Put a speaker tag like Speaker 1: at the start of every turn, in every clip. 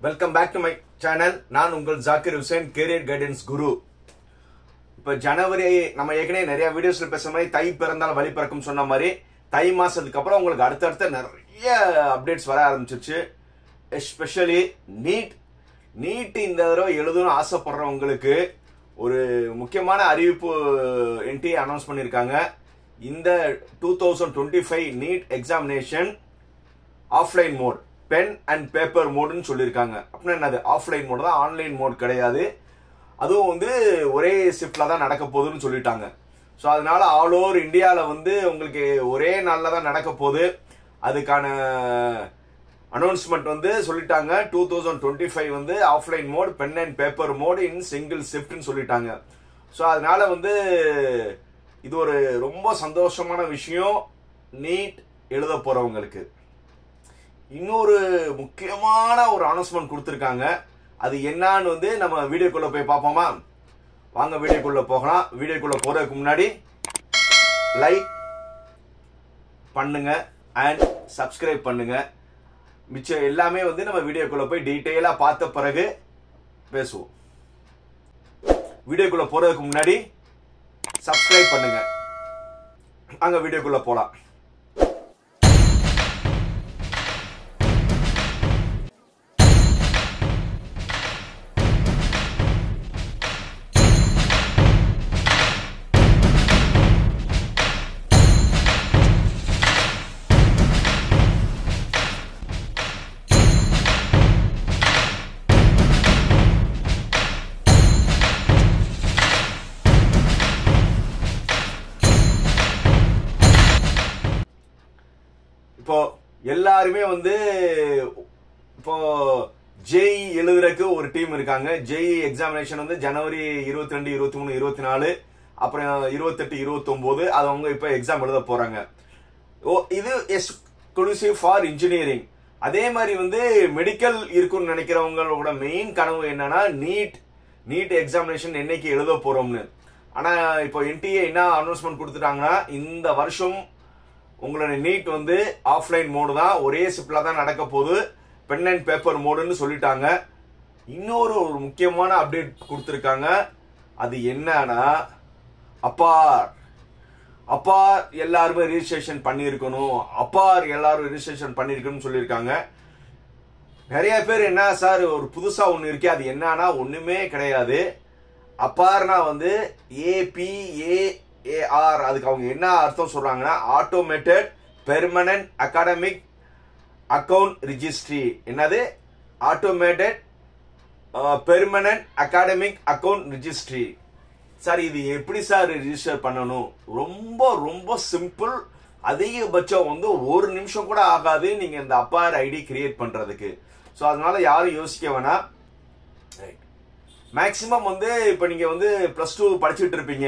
Speaker 1: Welcome back to my channel. நான் உங்கள் Zakir Hussain, career guidance guru. இப்போ ஜனவரி நம்ம ஏற்கனவே நிறைய வீடியோஸ்ல பேசுற மாதிரி தை பிறந்தால் வழி பிறக்கும் சொன்ன மாதிரி தை மாசத்துக்கு அப்புறம் உங்களுக்கு அடுத்தடுத்த நிறைய அப்டேட்ஸ் வர ஆரம்பிச்சிருச்சு. எஸ்பெஷலி நீட் இந்த தடவை எழுதணும்னு ஆசைப்படுறவங்களுக்கு ஒரு முக்கியமான அறிவிப்பு என்டிஏ அனௌன்ஸ் பண்ணியிருக்காங்க. இந்த 2025 NEET examination offline mode, pen and paper மோடுன்னு சொல்லியிருக்காங்க. அப்படின்னா என்னது? ஆஃப்லைன் மோடு தான், ஆன்லைன் மோட் கிடையாது. அதுவும் வந்து ஒரே ஷிஃப்ட்ல தான் நடக்க போகுதுன்னு சொல்லிட்டாங்க. ஸோ அதனால ஆல் ஓவர் இந்தியாவில் வந்து உங்களுக்கு ஒரே நாளில் தான் நடக்க போகுது. அதுக்கான அனௌன்ஸ்மெண்ட் வந்து சொல்லிட்டாங்க. 2025 வந்து offline mode, pen and paper mode in single ஷிஃப்ட்னு சொல்லிட்டாங்க. ஸோ அதனால வந்து இது ஒரு ரொம்ப சந்தோஷமான விஷயம் நீட் எழுத போறவங்களுக்கு. இன்னொரு முக்கியமான ஒரு அனௌன்ஸ்மெண்ட் கொடுத்துருக்காங்க. அது என்னன்னு வந்து நம்ம வீடியோக்குள்ள போய் பார்ப்போமா? வாங்க வீடியோக்குள்ள போகலாம். வீடியோக்குள்ள போறதுக்கு முன்னாடி லைக் பண்ணுங்க அண்ட் சப்ஸ்கிரைப் பண்ணுங்க. மிச்சம் எல்லாமே வந்து நம்ம வீடியோக்குள்ள போய் டீட்டெயிலா பார்த்த பிறகு பேசுவோம். வீடியோக்குள்ள போறதுக்கு முன்னாடி சப்ஸ்கிரைப் பண்ணுங்க. வாங்க வீடியோக்குள்ள போலாம். இப்போ எல்லாருமே வந்து இப்போ ஜேஇ எழுதுறதுக்கு ஒரு டீம் இருக்காங்க. ஜேஇ எக்ஸாமினேஷன் வந்து ஜனவரி 22, 23, 24 அப்புறம் 28, 29 அது அவங்க இப்ப எக்ஸாம் எழுத போறாங்க. இது எக்ஸ்க்ளூசிவ் ஃபார் இன்ஜினியரிங். அதே மாதிரி வந்து மெடிக்கல் இருக்குன்னு நினைக்கிறவங்களோட மெயின் கனவு என்னன்னா நீட் எக்ஸாமினேஷன் என்னைக்கு எழுத போறோம்னு. ஆனா இப்போ என்டிஏ என்ன அனௌன்ஸ்மெண்ட் கொடுத்துட்டாங்கன்னா, இந்த வருஷம் உங்களோட நீட் வந்து ஆஃப்லைன் மோடு தான், ஒரே ஷிஃப்ட்ல தான் நடக்க போகுது, பென் அண்ட் பேப்பர் மோடுன்னு சொல்லிட்டாங்க. இன்னொரு முக்கியமான அப்டேட் கொடுத்துருக்காங்க. அது என்னன்னா, அப்பார் எல்லாருமே ரிஜிஸ்ட்ரேஷன் பண்ணியிருக்கணும், எல்லாரும் ரிஜிஸ்ட்ரேஷன் பண்ணியிருக்கணும்னு சொல்லியிருக்காங்க. நிறைய பேர் என்ன சார் ஒரு புதுசா ஒன்று இருக்கே, அது என்னன்னா ஒண்ணுமே கிடையாது. அப்பார்னா வந்து APAAR, அதுக்கு அவங்க என்ன அர்த்தம் சொல்றாங்கன்னா, automated permanent academic account registry. என்னது? Automated permanent academic account registry. Sir இது எப்படி சார் ரிஜிஸ்டர் பண்ணணும்? ரொம்ப ரொம்ப சிம்பிள். அதிகபட்சம் வந்து ஒரு நிமிஷம் கூட ஆகாது நீங்க இந்த அப்பார் ஐடி கிரியேட் பண்றதுக்கு. ஸோ அதனால யாரும் யோசிக்க வேணாம். மேக்சிமம் வந்து இப்ப நீங்க வந்து +2 படிச்சுட்டு இருப்பீங்க.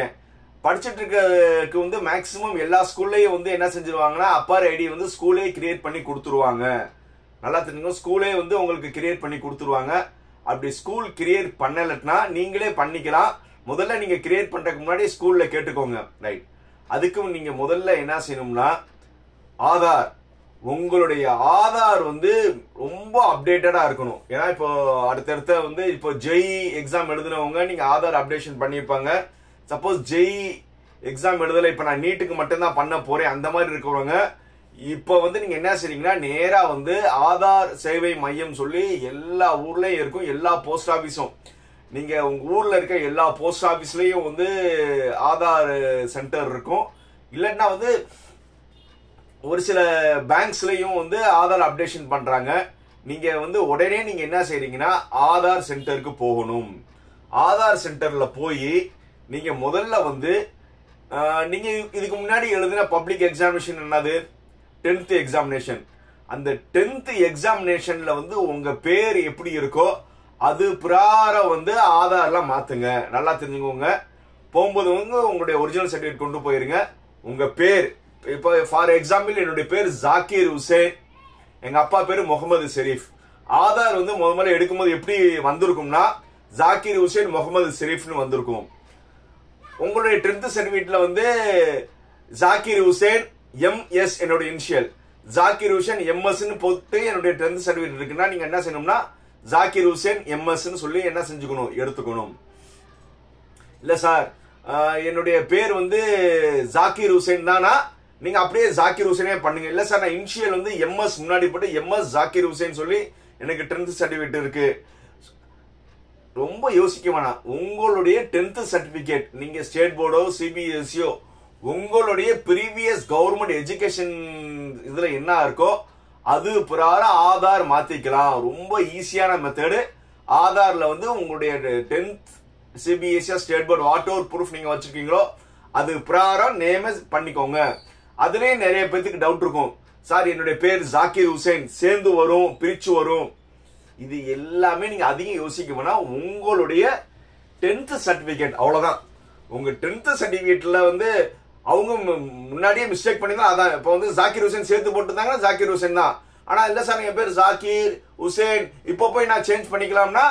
Speaker 1: படிச்சுட்டு இருக்க வந்து மேக்சிமம் எல்லா ஸ்கூல்லையும் வந்து என்ன செஞ்சிருவாங்கன்னா, அப்பார் ஐடி வந்து ஸ்கூலே கிரியேட் பண்ணி கொடுத்துருவாங்க. நல்லா தெரிஞ்சுங்க, ஸ்கூலே வந்து உங்களுக்கு கிரியேட் பண்ணி கொடுத்துருவாங்க. அப்படி ஸ்கூல் கிரியேட் பண்ணலன்னா நீங்களே பண்ணிக்கலாம். முதல்ல நீங்க கிரியேட் பண்றதுக்கு முன்னாடி ஸ்கூல்ல கேட்டுக்கோங்க. ரைட். அதுக்கும் நீங்க முதல்ல என்ன செய்யணும்னா, உங்களுடைய ஆதார் வந்து ரொம்ப அப்டேட்டடா இருக்கணும். ஏன்னா இப்போ அடுத்தடுத்த வந்து இப்போ ஜேஇ எக்ஸாம் எழுதுனவங்க நீங்க ஆதார் அப்டேஷன் பண்ணிருப்பாங்க. சப்போஸ் ஜேஇ எக்ஸாம் எழுதல, இப்ப நான் நீட்டுக்கு மட்டும்தான் பண்ண போறேன் அந்த மாதிரி இருக்கிறவங்க இப்ப வந்து நீங்க என்ன செய்றீங்கன்னா, நேரா வந்து ஆதார் சேவை மையம் சொல்லி எல்லா ஊர்லயும் இருக்கும், எல்லா போஸ்ட் ஆபீஸும், நீங்க உங்க ஊர்ல இருக்க எல்லா போஸ்ட் ஆபீஸ்லயும் வந்து ஆதார் சென்டர் இருக்கும். இல்லைன்னா வந்து ஒரு சில பேங்க்ஸ்லயும் வந்து ஆதார் அப்டேஷன் பண்றாங்க. நீங்க வந்து உடனே நீங்க என்ன செய்றீங்கன்னா, ஆதார் சென்டருக்கு போகணும். ஆதார் சென்டர்ல போய் நீங்க முதல்ல வந்து நீங்க இதுக்கு முன்னாடி எழுதின பப்ளிக் எக்ஸாமினேஷன் என்னது? 10th examination. அந்த 10th எக்ஸாமினேஷன்ல வந்து உங்க பேர் எப்படி இருக்கோ அது பிரகாரம் வந்து ஆதார்ல மாத்துங்க. நல்லா தெரிஞ்சுக்கோங்க. போகும்போது வந்து உங்களுடைய ஒரிஜினல் சர்டிபிகேட் கொண்டு போயிருங்க. உங்க பேர், இப்போ ஃபார் எக்ஸாம்பிள் என்னுடைய பேர் ஜாக்கிர் ஹுசேன், எங்க அப்பா பேரு முகமது ஷெரீப். ஆதார் வந்து முதல்ல எடுக்கும்போது எப்படி வந்திருக்கும்னா, ஜாக்கிர் ஹுசேன் முகமது ஷெரீப்னு வந்திருக்கும். உங்களுடைய 10th சர்டிபிகேட்ல வந்து ஜாக்கிர் ஹுசேன் MS என்னோட இனிஷியல், ஜாக்கிர் ஹுசேன் MS போட்டு என்னுடைய 10th சர்டிபிகேட் இருக்குன்னா நீங்க என்ன செய்யணும்னா, ஜாக்கிர் ஹுசேன் எம்எஸ்ன்னு சொல்லி என்ன செஞ்சுக்கணும், எடுத்துக்கணும். இல்ல சார் என்னுடைய பேர் வந்து ஜாக்கிர் ஹுசேன் தானா, நீங்க அப்படியே ஜாக்கிர் ஹுசேனே பண்ணுங்க. இல்ல சார் நான் இனிஷியல் வந்து எம்எஸ் முன்னாடி போட்டு எம்எஸ் ஜாக்கிர் ஹுசேன் சொல்லி எனக்கு 10th சர்டிபிகேட் இருக்கு. ரொம்ப யோசிக்க வேணாம். உங்களுடைய 10th சர்டிபிகேட் நீங்க ஸ்டேட் போர்டோ சிபிஎஸ்சியோ உங்களுடைய ப்ரீவியஸ் கவர்மெண்ட் எஜுகேஷன் இதுல என்ன இருக்கோ அது பிரகாரம் ஆதார் மாத்திக்கலாம். ரொம்ப ஈஸியான மெத்தடு. ஆதார்ல வந்து உங்களுடைய 10th CBSE state board what ever proof நீங்க வச்சிருக்கீங்களோ அது பிரகாரம் நேம் பண்ணிக்கோங்க. அதுலயே நிறைய பேருக்கு டவுட் இருக்கும், சார் என்னுடைய பேர் ஜாக்கிர் ஹுசேன் சேர்ந்து வரும் பிரிச்சு வரும். இது எல்லாமே நீங்க அதிகம் யோசிக்க வேணாம். உங்களுடைய 10th சர்டிபிகேட் அவ்வளவுதான். உங்க 10th சர்டிபிகேட்ல வந்து அவங்க முன்னாடியே மிஸ்டேக் பண்ணிதான். அதான் இப்ப வந்து ஜாக்கிர் ஹுசேன் சேர்த்து போட்டுருந்தாங்கன்னா ஜாக்கிர் ஹுசேன் தான். ஆனா இல்ல சார் என் பேர் ஜாக்கிர் ஹுசேன் இப்போ போய் நான் சேஞ்ச் பண்ணிக்கலாம்னா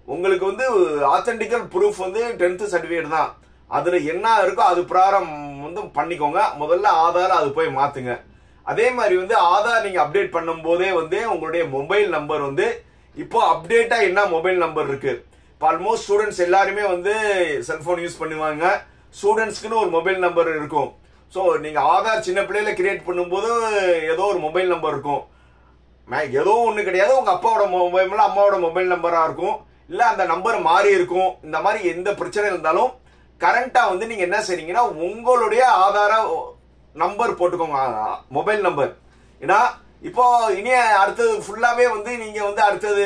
Speaker 1: உங்களுக்கு வந்து ஆத்தென்டிக்கல் ப்ரூஃப் வந்து 10th சர்டிபிகேட் தான். அதுல என்ன இருக்கோ அது பிரகாரம் வந்து பண்ணிக்கோங்க. முதல்ல ஆதார் அது போய் மாத்துங்க. அதே மாதிரி வந்து ஆதார் நீங்க அப்டேட் பண்ணும் போதே வந்து உங்களுடைய மொபைல் நம்பர் வந்து இப்போ அப்டேட்டா என்ன மொபைல் நம்பர் இருக்கு. இப்போ ஆல்மோஸ்ட் ஸ்டூடெண்ட்ஸ் எல்லாருமே வந்து செல்போன் யூஸ் பண்ணுவாங்க. ஸ்டூடெண்ட்ஸ்க்குன்னு ஒரு மொபைல் நம்பர் இருக்கும். ஸோ நீங்க ஆதார் சின்ன பிள்ளையில கிரியேட் பண்ணும்போது ஏதோ ஒரு மொபைல் நம்பர் இருக்கும். ஏதோ ஒண்ணு கிடையாது, உங்க அப்பாவோட மொபைல் அம்மாவோட மொபைல் நம்பரா இருக்கும், இல்ல அந்த நம்பர் மாறி இருக்கும். இந்த மாதிரி எந்த பிரச்சனை இருந்தாலும் கரண்டா வந்து நீங்க என்ன செய்றீங்கன்னா உங்களுடைய ஆதார நம்பர் போட்டுக்கோங்க, மொபைல் நம்பர். ஏன்னா இப்போ இனி அடுத்தது ஃபுல்லாவே வந்து நீங்க வந்து அடுத்தது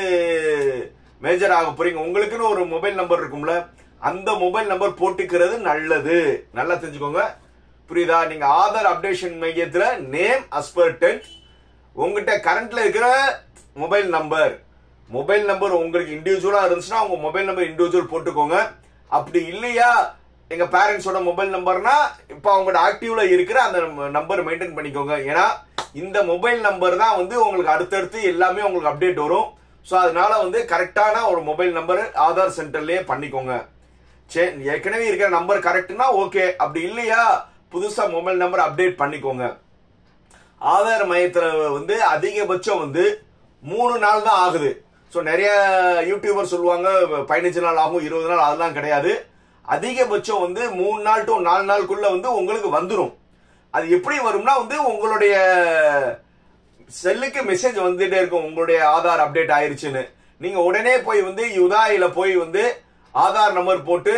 Speaker 1: மேஜர் ஆக போறீங்க. உங்களுக்குன்னு ஒரு மொபைல் நம்பர் இருக்கும்ல, அந்த மொபைல் நம்பர் போட்டுக்கிறது நல்லது. நல்லா தெரிஞ்சுக்கோங்க, புரியுதா? நீங்க ஆதார் அப்டேஷன் மையத்துல நேம் அஸ் பர் 10th உங்ககிட்ட கரண்ட்ல இருக்கிற மொபைல் நம்பர் உங்களுக்கு இண்டிவிஜுவலா இருந்துச்சுன்னா உங்க மொபைல் நம்பர் இண்டிவிஜுவல் போட்டுக்கோங்க. அப்படி இல்லையா எங்க பேரண்ட்ஸோட மொபைல் நம்பர்னா இப்ப அவங்களோட ஆக்டிவ்ல இருக்கிற அந்த நம்பர் மெயின்டைன் பண்ணிக்கோங்க. ஏன்னா இந்த மொபைல் நம்பர் தான் வந்து உங்களுக்கு அடுத்தடுத்து எல்லாமே உங்களுக்கு அப்டேட் வரும். ஸோ அதனால வந்து கரெக்டான ஒரு மொபைல் நம்பர் ஆதார் சென்டர்லயே பண்ணிக்கோங்க. ஏற்கனவே இருக்கிற நம்பர் கரெக்ட்னா ஓகே, அப்படி இல்லையா புதுசா மொபைல் நம்பர் அப்டேட் பண்ணிக்கோங்க. ஆதார் மையத்துல வந்து அதிகபட்சம் வந்து 3 நாள் தான் ஆகுது. ஸோ நிறைய யூடியூபர் சொல்லுவாங்க 15 நாள் ஆகும் 20 நாள், அதெல்லாம் கிடையாது. அதிகபட்சம் வந்து 3 நாள் டு 4 நாளுக்குள்ள வந்து உங்களுக்கு வந்துடும். அது எப்படி வரும்னா வந்து உங்களுடைய செல்லுக்கு மெசேஜ் வந்துட்டே இருக்கும் உங்களுடைய ஆதார் அப்டேட் ஆயிருச்சுன்னு. நீங்க உடனே போய் வந்து யுதாயில போய் வந்து ஆதார் நம்பர் போட்டு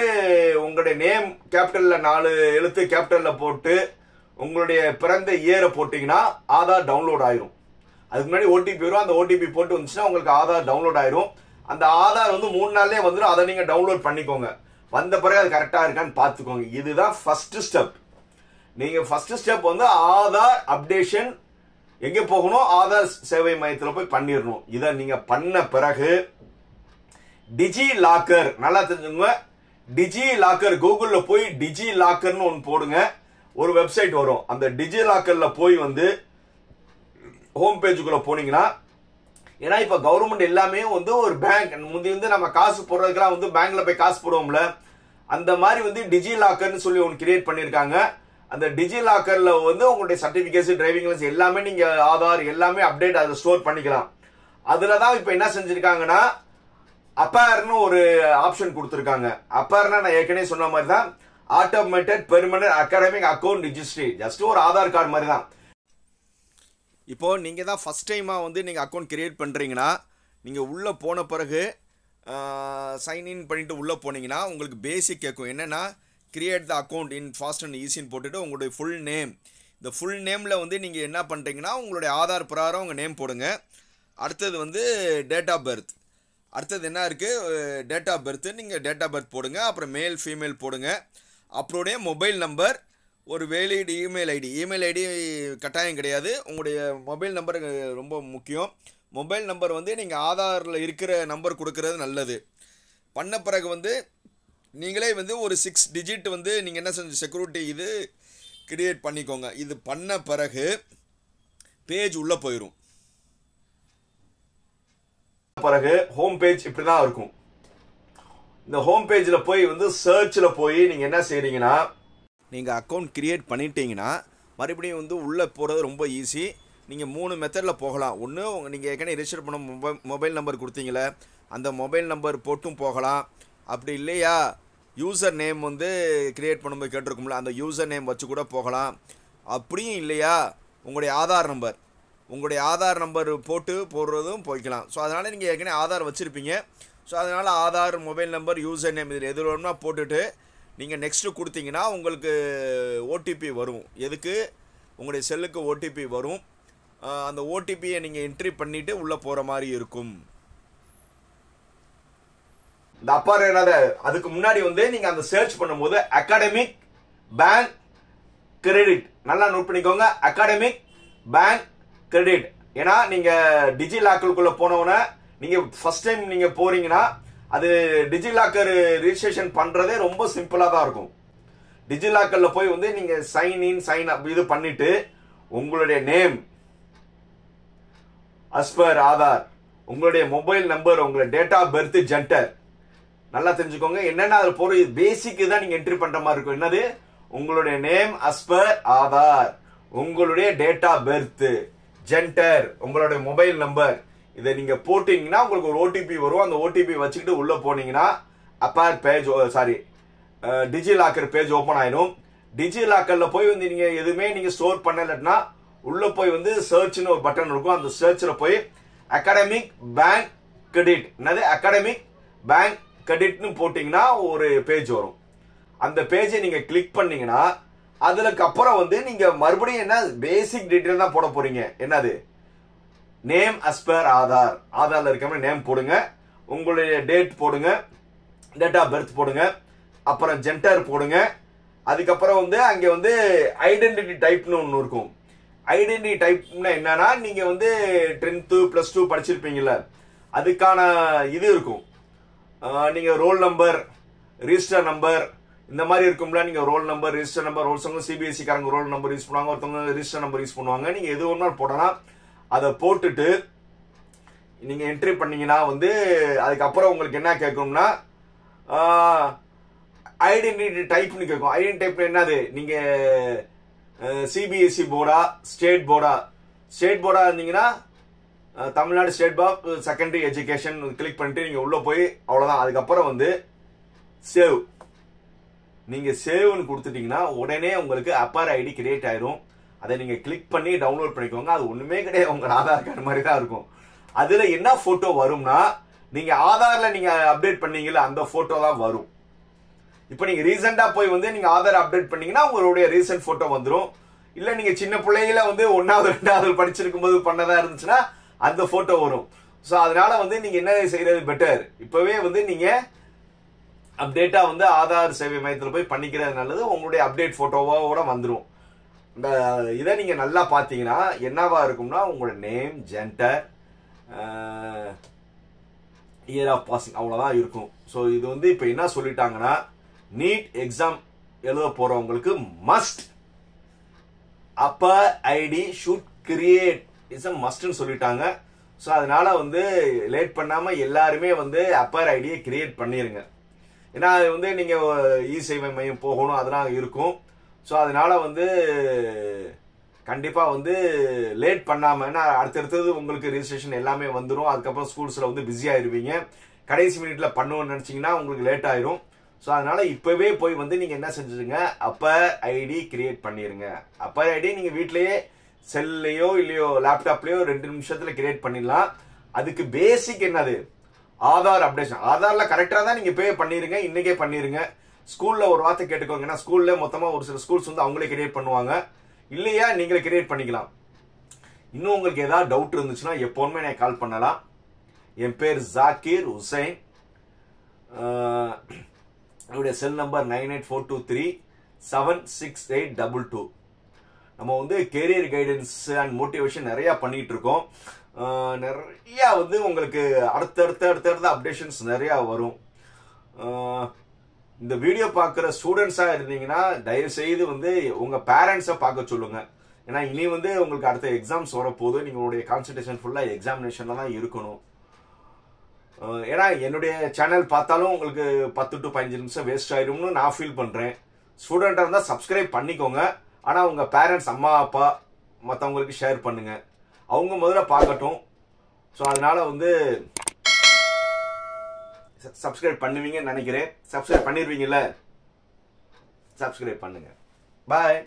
Speaker 1: உங்களுடைய நேம் கேபிட்டல்ல 4 எழுத்து கேபிட்டல்ல போட்டு உங்களுடைய பிறந்த இயரை போட்டீங்கன்னா ஆதார் டவுன்லோட் ஆயிரும். அதுக்கு முன்னாடி ஓடிபி வரும், அந்த ஓடிபி போட்டு வந்துச்சுன்னா உங்களுக்கு ஆதார் டவுன்லோட் ஆயிரும். அந்த ஆதார் வந்து 3 நாள்லயே வந்துடும். அதை நீங்க டவுன்லோட் பண்ணிக்கோங்க. வந்த பிறகு அது கரெக்டா இருக்கான்னு பாத்துக்கோங்க. இதுதான் ஃபர்ஸ்ட் ஸ்டெப். நீங்க ஃபர்ஸ்ட் ஸ்டெப் வந்து ஆதார் அப்டேஷன் எங்க போகணும், ஆதார் சேவை மையத்தில் போய் பண்ணிடணும். இதை நீங்க பண்ண பிறகு டிஜி லாக்கர், நல்லா தெரிஞ்சுங்க, டிஜி லாக்கர் கூகுள்ல போய் டிஜி லாக்கர்னு ஒன்று போடுங்க, ஒரு வெப்சைட் வரும். அந்த டிஜி லாக்கர்ல போய் வந்து ஹோம் பேஜுக்குள்ள போனீங்கன்னா, ஏன்னா இப்ப கவர்மெண்ட் எல்லாமே வந்து ஒரு பேங்க், முந்தி வந்து நம்ம காசு போடுறதுக்கெல்லாம் வந்து பேங்க்ல போய் காசு போடுவோம்ல, அந்த மாதிரி வந்து டிஜி லாக்கர்னு சொல்லி ஒன்று கிரியேட் பண்ணிருக்காங்க. அந்த டிஜி லாக்கர்ல வந்து உங்களுடைய சர்டிபிகேட்ஸ், டிரைவிங் லைசன்ஸ் எல்லாமே நீங்க ஆதார் எல்லாமே அப்டேட் அதை ஸ்டோர் பண்ணிக்கலாம். அதுலதான் இப்ப என்ன செஞ்சிருக்காங்கன்னா அப்பேர்னு ஒரு ஆப்ஷன் கொடுத்திருக்காங்க. அப்பேர்னா நான் ஏற்கனவே சொன்ன மாதிரி தான் automated permanent academic account registry, just ஒரு ஆதார் கார்டு மாதிரி தான். இப்போ நீங்க தான் ஃபர்ஸ்ட் டைமா வந்து நீங்க அக்கௌண்ட் கிரியேட் பண்றீங்கன்னா, நீங்க உள்ள போன பிறகு சைன்இன் பண்ணிட்டு உள்ள போனீங்கன்னா உங்களுக்கு பேசிக் கேட்கும். என்னன்னா create the account in first and ஈஸின்னு போட்டுட்டு உங்களுடைய ஃபுல் நேம், இந்த ஃபுல் நேமில் வந்து நீங்கள் என்ன பண்ணுறீங்கன்னா உங்களுடைய ஆதார் பிரகாரம் உங்கள் நேம் போடுங்க. அடுத்தது வந்து டேட் ஆஃப் பர்த், அடுத்தது என்ன இருக்குது டேட் ஆஃப் பர்த்து, நீங்கள் டேட் ஆஃப் பர்த் போடுங்க. அப்புறம் மேல் ஃபீமேல் போடுங்க. அப்புறோடைய மொபைல் நம்பர், ஒரு valid email ID. Email ID கட்டாயம் கிடையாது, உங்களுடைய மொபைல் நம்பர் ரொம்ப முக்கியம். மொபைல் நம்பர் வந்து நீங்கள் ஆதாரில் இருக்கிற நம்பர் கொடுக்கறது நல்லது. பண்ண பிறகு வந்து நீங்களே வந்து ஒரு 6 டிஜிட் வந்து நீங்கள் என்ன செஞ்சு செக்யூரிட்டி இது கிரியேட் பண்ணிக்கோங்க. இது பண்ண பிறகு பேஜ் உள்ளே போயிடும். பிறகு ஹோம் பேஜ் இப்படி தான் இருக்கும். இந்த ஹோம் பேஜில் போய் வந்து சர்ச்சில் போய் நீங்கள் என்ன செய்கிறீங்கன்னா, நீங்கள் அக்கௌண்ட் கிரியேட் பண்ணிட்டீங்கன்னா மறுபடியும் வந்து உள்ளே போகிறது ரொம்ப ஈஸி. நீங்கள் 3 மெத்தடில் போகலாம். ஒன்று நீங்கள் ஏற்கனவே ரிஜிஸ்டர் பண்ண மொபைல் நம்பர் கொடுத்தீங்களே அந்த மொபைல் நம்பர் போட்டும் போகலாம். அப்படி இல்லையா யூசர் நேம் வந்து க்ரியேட் பண்ணும்போது கேட்டிருக்கும்ல அந்த யூசர் நேம் வச்சு கூட போகலாம். அப்படியும் இல்லையா உங்களுடைய ஆதார் நம்பர் போடுறதும் போய்க்கலாம். ஸோ அதனால் நீங்கள் ஏற்கனவே ஆதார் வச்சுருப்பீங்க. ஸோ அதனால் Aadhaar, mobile number, user name இதில் எது வேணும்னா போட்டுட்டு நீங்கள் நெக்ஸ்ட்டு கொடுத்தீங்கன்னா உங்களுக்கு ஓடிபி வரும். எதுக்கு உங்களுடைய செல்லுக்கு ஓடிபி வரும். அந்த ஓடிபியை நீங்கள் என்ட்ரி பண்ணிவிட்டு உள்ளே போகிற மாதிரி இருக்கும். இந்த அப்பார் என்னது அதுக்கு முன்னாடி வந்து நீங்கள் அந்த சர்ச் பண்ணும்போது அகாடமிக் பேங்க் கிரெடிட் நல்லா நோட் பண்ணிக்கோங்க. Academic bank credit. ஏன்னா நீங்கள் டிஜிலாக்கருக்குள்ளே போனவுடனே நீங்கள் ஃபர்ஸ்ட் டைம் நீங்கள் போகிறீங்கன்னா அது டிஜிலாக்கர் ரிஜிஸ்ட்ரேஷன் பண்ணுறதே ரொம்ப சிம்பிளாக தான் இருக்கும். டிஜிலாக்கரில் போய் வந்து நீங்கள் சைன் இன் சைன் அப் இது பண்ணிவிட்டு உங்களுடைய நேம் as per ஆதார், உங்களுடைய மொபைல் நம்பர், உங்களுடைய டேட் ஆஃப் பர்த், ஜெண்டர் நல்லா தெரிஞ்சுக்கோங்க. என்னென்ன அதில் போகிற பேசிக் தான் நீங்கள் என்ட்ரி பண்ணுற மாதிரி இருக்கும். என்னது உங்களுடைய நேம் as per ஆதார், உங்களுடைய டேட் ஆஃப் பர்த், ஜெண்டர், உங்களுடைய மொபைல் நம்பர் இதை நீங்கள் போட்டிங்கன்னா உங்களுக்கு ஒரு ஓடிபி வரும். அந்த ஓடிபி வச்சுக்கிட்டு உள்ளே போனீங்கன்னா Appar page DigiLocker page open ஆயிடும். டிஜிலாக்கரில் போய் வந்து நீங்கள் எதுவுமே நீங்கள் ஸ்டோர் பண்ணலன்னா உள்ளே போய் வந்து சர்ச்னு ஒரு பட்டன் இருக்கும். அந்த சர்ச்சில் போய் அகாடமிக் பேங்க் கிரெடிட், என்னது அகாடமிக் பேங்க் கிரெடிட்னு போட்டிங்கன்னா ஒரு பேஜ் வரும். அந்த பேஜை நீங்கள் கிளிக் பண்ணீங்கன்னா அதுக்கு அப்புறம் வந்து நீங்கள் மறுபடியும் என்ன பேசிக் டீட்டெயில் தான் போட போறீங்க. என்னது நேம் as per ஆதார், ஆதாரில் இருக்க நேம் போடுங்க, உங்களுடைய டேட் போடுங்க, டேட் ஆஃப் பர்த் போடுங்க, அப்புறம் ஜெண்டர் போடுங்க. அதுக்கப்புறம் வந்து அங்கே வந்து ஐடென்டிட்டி டைப்னு ஒன்று இருக்கும். ஐடென்டிட்டி டைப்னா என்னன்னா நீங்க வந்து 10th +2 படிச்சிருப்பீங்கல்ல அதுக்கான இது இருக்கும். நீங்க ரோல் நம்பர், ரிஜிஸ்டர் நம்பர் இந்த மாதிரி இருக்கும்ல. நீங்க ரோல் நம்பர், ரிஜிஸ்டர் நம்பர், ஒருத்தவங்க சிபிஎஸ்சி காரங்க ரோல் நம்பர் யூஸ் பண்ணுவாங்க, ஒருத்தவங்க ரிஜிஸ்டர் நம்பர் யூஸ் பண்ணுவாங்க. நீங்க எது ஒன்றாலும் போடலாம். அதை போட்டுட்டு நீங்க என்ட்ரி பண்ணீங்கன்னா வந்து அதுக்கப்புறம் உங்களுக்கு என்ன கேட்கும்னா ஐடென்டிட்டி டைப்னு கேட்கும். ஐடென்டி டைப் என்னது நீங்க சிபிஎஸ்சி போர்டா, ஸ்டேட் போர்டா இருந்தீங்கன்னா Tamil Nadu state board secondary education click பண்ணிட்டு நீங்க உள்ள போய் அவ்வளவுதான். அதுக்கப்புறம் வந்து சேவ், நீங்க சேவ்னு கொடுத்துட்டீங்கன்னா உடனே உங்களுக்கு அப்பார் ஐடி கிரியேட் ஆயிரும். அதை நீங்க கிளிக் பண்ணி டவுன்லோட் பண்ணிக்கோங்க. அது ஒண்ணுமே கிடையாது, உங்க ஆதார் கார்டு மாதிரி தான் இருக்கும். அதுல என்ன போட்டோ வரும்னா நீங்க ஆதார்ல நீங்க அப்டேட் பண்ணீங்கல்ல அந்த போட்டோ தான் வரும். இப்போ நீங்க ரீசெண்டா போய் வந்து நீங்க ஆதார் அப்டேட் பண்ணீங்கன்னா உங்களுடைய ரீசெண்ட் போட்டோ வந்துடும். இல்ல நீங்க சின்ன பிள்ளைகள வந்து 1வது 2வது படிச்சிருக்கும் போது பண்ணதா இருந்துச்சுன்னா அந்த போட்டோ வரும். ஸோ அதனால வந்து நீங்க என்ன செய்யறது பெட்டர், இப்பவே வந்து நீங்க அப்டேட்டா வந்து ஆதார் சேவை மையத்தில் போய் பண்ணிக்கிறது நல்லது. உங்களுடைய அப்டேட் போட்டோவோட வந்துடும். இந்த இதை நீங்க நல்லா பாத்தீங்கன்னா என்னவா இருக்கும்னா உங்களோட name, gender, year of passing அவ்வளவுதான் இருக்கும். ஸோ இது வந்து இப்ப என்ன சொல்லிட்டாங்கன்னா நீட் எக்ஸாம் எழுத போறவங்களுக்கு must APAAR ID should create is a மஸ்ட்னு சொல்லிட்டாங்க. ஸோ அதனால வந்து லேட் பண்ணாம எல்லாருமே வந்து அப்பர் ஐடியை கிரியேட் பண்ணிருங்க. ஏன்னா அது வந்து நீங்க இ சேவை மையம் போகணும் அதெல்லாம் இருக்கும். ஸோ அதனால வந்து கண்டிப்பா வந்து லேட் பண்ணாம, ஏன்னா அடுத்தடுத்தது உங்களுக்கு ரெஜிஸ்ட்ரேஷன் எல்லாமே வந்துடும். அதுக்கப்புறம் ஸ்கூல்ஸ்ல வந்து பிஸி ஆயிருவீங்க. கடைசி மினிட்ல பண்ணணும்னு நினைச்சீங்கன்னா உங்களுக்கு லேட் ஆயிரும். ஸோ அதனால இப்பவே போய் வந்து நீங்க என்ன செஞ்சிருங்க, அப்பர் ஐடி கிரியேட் பண்ணிருங்க. அப்பர் ஐடி நீங்க வீட்லயே செல்லையோ இல்லையோ லேப்டாப்லயோ 2 நிமிஷத்துல கிரியேட் பண்ணிடலாம். அதுக்கு பேசிக் என்னது ஆதார் அப்டேஷன். ஆதார்ல கரெக்டா தான் நீங்க பே பண்ணிருங்க, இன்னைக்கே பண்ணிருங்க. ஸ்கூல்ல ஒரு வார்த்தை கேட்டுக்கோங்க, ஏன்னா ஸ்கூல்ல மொத்தமா ஒரு சில ஸ்கூல்ஸ் வந்து அவங்களே கிரியேட் பண்ணுவாங்க, இல்லையா நீங்களே கிரியேட் பண்ணிக்கலாம். இன்னும் உங்களுக்கு ஏதாவது டவுட் இருந்துச்சுன்னா எப்பவுமே நான் கால் பண்ணலாம். என் பேர் ஜாக்கிர் ஹுசைன். என்னுடைய செல் நம்பர் 9842376822. நம்ம வந்து கேரியர் கைடன்ஸ் அண்ட் மோட்டிவேஷன் நிறைய பண்ணிட்டு இருக்கோம். நிறைய வந்து உங்களுக்கு அடுத்தடுத்த அப்டேஷன்ஸ் நிறைய வரும். இந்த வீடியோ பார்க்குற ஸ்டூடெண்ட்ஸா இருந்தீங்கன்னா தயவு செய்து வந்து உங்க பேரண்ட்ஸை பார்க்க சொல்லுங்க. ஏன்னா இனி வந்து உங்களுக்கு அடுத்த எக்ஸாம்ஸ் வரப்போது, நீங்களுடைய கான்சன்ட்ரேஷன் ஃபுல்லா எக்ஸாமினேஷன்ல தான் இருக்கணும். ஏன்னா என்னுடைய சேனல் பார்த்தாலும் உங்களுக்கு 10 to 15 நிமிஷம் வேஸ்ட் ஆயிடும்னு நான் ஃபீல் பண்றேன். ஸ்டூடெண்டா இருந்தா சப்ஸ்கிரைப் பண்ணிக்கோங்க. ஆனா உங்க பேரண்ட்ஸ், அம்மா அப்பா மற்றவங்களுக்கு ஷேர் பண்ணுங்க. அவங்க முதல்ல பார்க்கட்டும். ஸோ அதனால வந்து சப்ஸ்கிரைப் பண்ணுவீங்கன்னு நினைக்கிறேன். சப்ஸ்கிரைப் பண்ணிருவீங்கல்ல? சப்ஸ்கிரைப் பண்ணுங்க. பாய்.